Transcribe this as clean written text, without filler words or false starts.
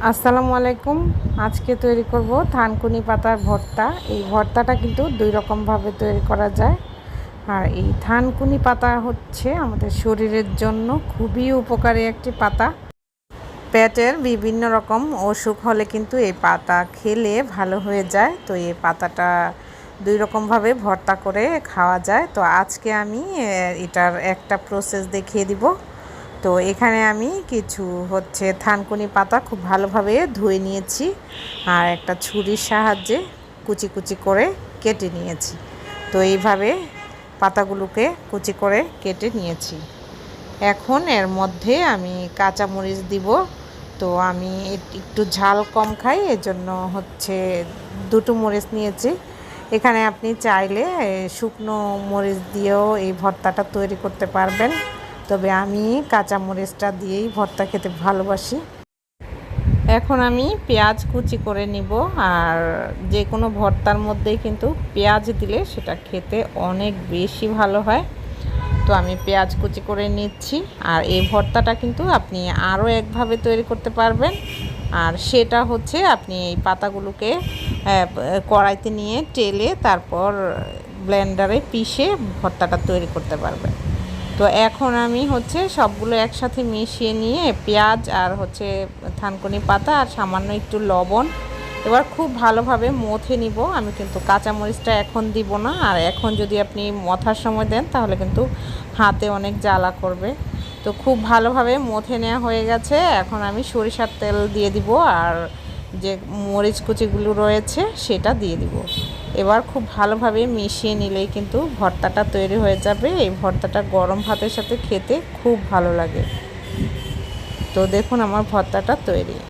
আসসালামু আলাইকুম। আজকে তৈরি করব থানকুনি পাতার ভর্তা। এই ভর্তাটা কিন্তু দুই রকমভাবে তৈরি করা যায়। আর এই থানকুনি পাতা হচ্ছে আমাদের শরীরের জন্য খুবই উপকারী একটি পাতা। পেটের বিভিন্ন রকম অসুখ হলে কিন্তু এই পাতা খেলে ভালো হয়ে যায়। তো এই পাতাটা দুই রকমভাবে ভর্তা করে খাওয়া যায়। তো আজকে আমি এটার একটা প্রসেস দেখিয়ে দিব। তো এখানে আমি কিছু থানকুনি পাতা খুব ভালোভাবে ধুয়ে নিয়েছি আর একটা ছুরির সাহায্যে কুচি কুচি করে কেটে নিয়েছি। তো এইভাবে পাতাগুলোকে কুচি করে কেটে নিয়েছি। এখন এর মধ্যে আমি কাঁচামরিচ দিব। তো আমি একটু ঝাল কম খাই, এজন্য দুটো মরিচ নিয়েছি। এখানে আপনি চাইলে শুকনো মরিচ দিয়েও এই ভর্তাটা তৈরি করতে পারবেন, তবে আমি কাঁচা মরিচটা দিয়েই ভর্তা খেতে ভালোবাসি। এখন আমি পেঁয়াজ কুচি করে নিব। আর যে কোনো ভর্তার মধ্যেই কিন্তু পেঁয়াজ দিলে সেটা খেতে অনেক বেশি ভালো হয়। তো আমি পেঁয়াজ কুচি করে নিচ্ছি। আর এই ভর্তাটা কিন্তু আপনি আরও একভাবে তৈরি করতে পারবেন। আর সেটা আপনি এই পাতাগুলোকে কড়াইতে নিয়ে টেলে তারপর ব্লেন্ডারে পিষে ভর্তাটা তৈরি করতে পারবেন। তো এখন আমি সবগুলো একসাথে মিশিয়ে নিয়ে পেঁয়াজ আর থানকুনি পাতা আর সামান্য একটু লবণ এবার খুব ভালোভাবে মথে নিব। আমি কিন্তু কাঁচামরিচটা এখন দিব না, আর এখন যদি আপনি মথার সময় দেন তাহলে কিন্তু হাতে অনেক জ্বালা করবে। তো খুব ভালোভাবে মথে নেওয়া হয়ে গেছে। এখন আমি সরিষার তেল দিয়ে দিব আর যে মরিচ কুচিগুলো রয়েছে সেটা দিয়ে দিব। এবার খুব ভালোভাবে মিশিয়ে নিলেই কিন্তু ভর্তাটা তৈরি হয়ে যাবে। এই ভর্তাটা গরম ভাতের সাথে খেতে খুব ভালো লাগে। তো দেখুন আমার ভর্তাটা তৈরি।